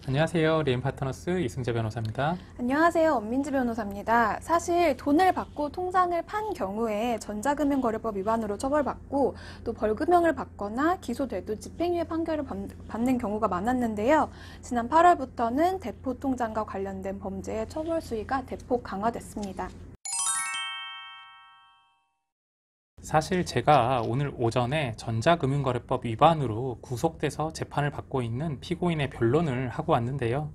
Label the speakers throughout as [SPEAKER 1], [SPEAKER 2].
[SPEAKER 1] 안녕하세요. 리엠파트너스 이승재 변호사입니다.
[SPEAKER 2] 안녕하세요. 엄민지 변호사입니다. 사실 돈을 받고 통장을 판 경우에 전자금융거래법 위반으로 처벌받고 또 벌금형을 받거나 기소돼도 집행유예 판결을 받는 경우가 많았는데요. 지난 8월부터는 대포통장과 관련된 범죄의 처벌 수위가 대폭 강화됐습니다.
[SPEAKER 1] 사실 제가 오늘 오전에 전자금융거래법 위반으로 구속돼서 재판을 받고 있는 피고인의 변론을 하고 왔는데요.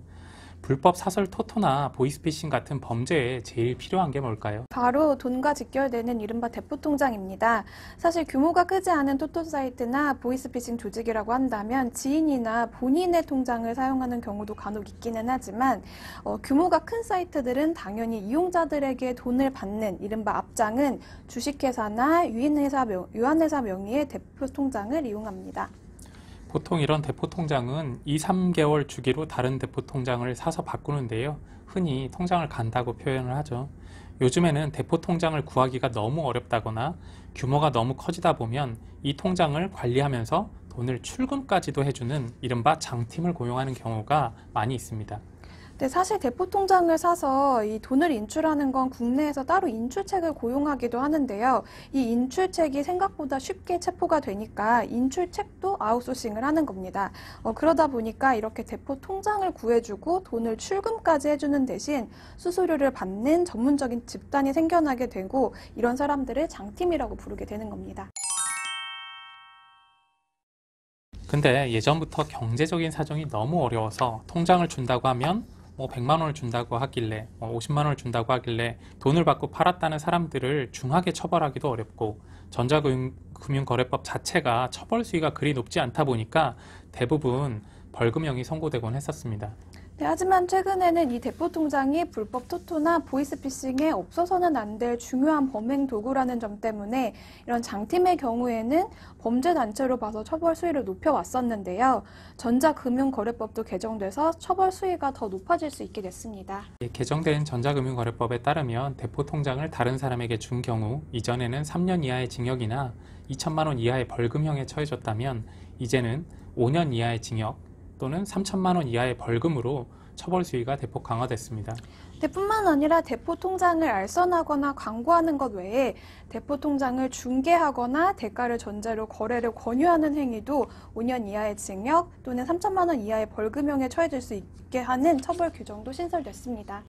[SPEAKER 1] 불법 사설 토토나 보이스피싱 같은 범죄에 제일 필요한 게 뭘까요?
[SPEAKER 2] 바로 돈과 직결되는 이른바 대포통장입니다. 사실 규모가 크지 않은 토토 사이트나 보이스피싱 조직이라고 한다면 지인이나 본인의 통장을 사용하는 경우도 간혹 있기는 하지만 규모가 큰 사이트들은 당연히 이용자들에게 돈을 받는 이른바 압장은 주식회사나 유한회사 명의의 대포통장을 이용합니다.
[SPEAKER 1] 보통 이런 대포통장은 2-3개월 주기로 다른 대포통장을 사서 바꾸는데요. 흔히 통장을 간다고 표현을 하죠. 요즘에는 대포통장을 구하기가 너무 어렵다거나 규모가 너무 커지다 보면 이 통장을 관리하면서 돈을 출금까지도 해주는 이른바 장팀을 고용하는 경우가 많이 있습니다.
[SPEAKER 2] 네, 사실 대포통장을 사서 이 돈을 인출하는 건 국내에서 따로 인출책을 고용하기도 하는데요. 이 인출책이 생각보다 쉽게 체포가 되니까 인출책도 아웃소싱을 하는 겁니다. 그러다 보니까 이렇게 대포통장을 구해주고 돈을 출금까지 해주는 대신 수수료를 받는 전문적인 집단이 생겨나게 되고 이런 사람들을 장팀이라고 부르게 되는 겁니다.
[SPEAKER 1] 근데 예전부터 경제적인 사정이 너무 어려워서 통장을 준다고 하면 100만 원을 준다고 하길래 50만 원을 준다고 하길래 돈을 받고 팔았다는 사람들을 중하게 처벌하기도 어렵고 전자금융거래법 자체가 처벌 수위가 그리 높지 않다 보니까 대부분 벌금형이 선고되곤 했었습니다.
[SPEAKER 2] 네, 하지만 최근에는 이 대포통장이 불법 토토나 보이스피싱에 없어서는 안 될 중요한 범행 도구라는 점 때문에 이런 장팀의 경우에는 범죄단체로 봐서 처벌 수위를 높여왔었는데요. 전자금융거래법도 개정돼서 처벌 수위가 더 높아질 수 있게 됐습니다.
[SPEAKER 1] 개정된 전자금융거래법에 따르면 대포통장을 다른 사람에게 준 경우 이전에는 3년 이하의 징역이나 2천만 원 이하의 벌금형에 처해졌다면 이제는 5년 이하의 징역 또는 3천만 원 이하의 벌금으로 처벌 수위가 대폭 강화됐습니다.
[SPEAKER 2] 뿐만 아니라 대포통장을 알선하거나 광고하는 것 외에 대포통장을 중개하거나 대가를 전제로 거래를 권유하는 행위도 5년 이하의 징역 또는 3천만 원 이하의 벌금형에 처해질 수 있게 하는 처벌 규정도 신설됐습니다.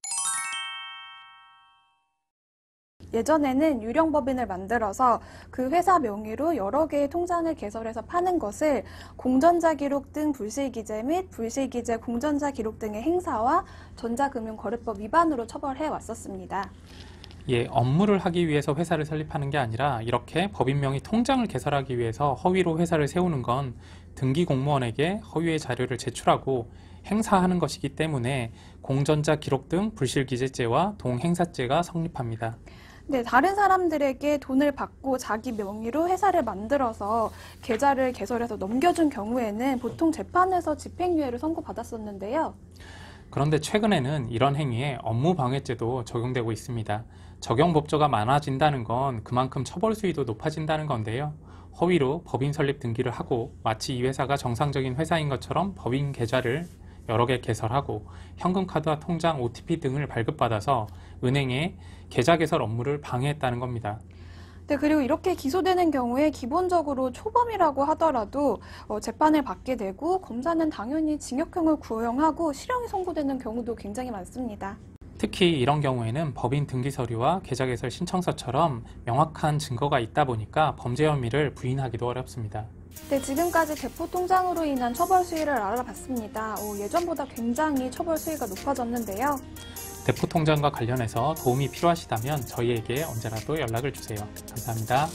[SPEAKER 2] 예전에는 유령법인을 만들어서 그 회사 명의로 여러 개의 통장을 개설해서 파는 것을 공전자 기록 등 불실기재 및 불실기재 공전자 기록 등의 행사와 전자금융거래법 위반으로 처벌해 왔었습니다.
[SPEAKER 1] 업무를 하기 위해서 회사를 설립하는 게 아니라 이렇게 법인 명의 통장을 개설하기 위해서 허위로 회사를 세우는 건 등기 공무원에게 허위의 자료를 제출하고 행사하는 것이기 때문에 공전자 기록 등 불실기재죄와 동행사죄가 성립합니다.
[SPEAKER 2] 네, 다른 사람들에게 돈을 받고 자기 명의로 회사를 만들어서 계좌를 개설해서 넘겨준 경우에는 보통 재판에서 집행유예를 선고받았었는데요.
[SPEAKER 1] 그런데 최근에는 이런 행위에 업무방해죄도 적용되고 있습니다. 적용 법조가 많아진다는 건 그만큼 처벌 수위도 높아진다는 건데요. 허위로 법인 설립 등기를 하고 마치 이 회사가 정상적인 회사인 것처럼 법인 계좌를 여러 개 개설하고 현금카드와 통장, OTP 등을 발급받아서 은행에 계좌 개설 업무를 방해했다는 겁니다.
[SPEAKER 2] 네, 그리고 이렇게 기소되는 경우에 기본적으로 초범이라고 하더라도 재판을 받게 되고 검사는 당연히 징역형을 구형하고 실형이 선고되는 경우도 굉장히 많습니다.
[SPEAKER 1] 특히 이런 경우에는 법인 등기 서류와 계좌 개설 신청서처럼 명확한 증거가 있다 보니까 범죄 혐의를 부인하기도 어렵습니다.
[SPEAKER 2] 네, 지금까지 대포통장으로 인한 처벌 수위를 알아봤습니다. 예전보다 굉장히 처벌 수위가 높아졌는데요.
[SPEAKER 1] 대포통장과 관련해서 도움이 필요하시다면 저희에게 언제라도 연락을 주세요. 감사합니다.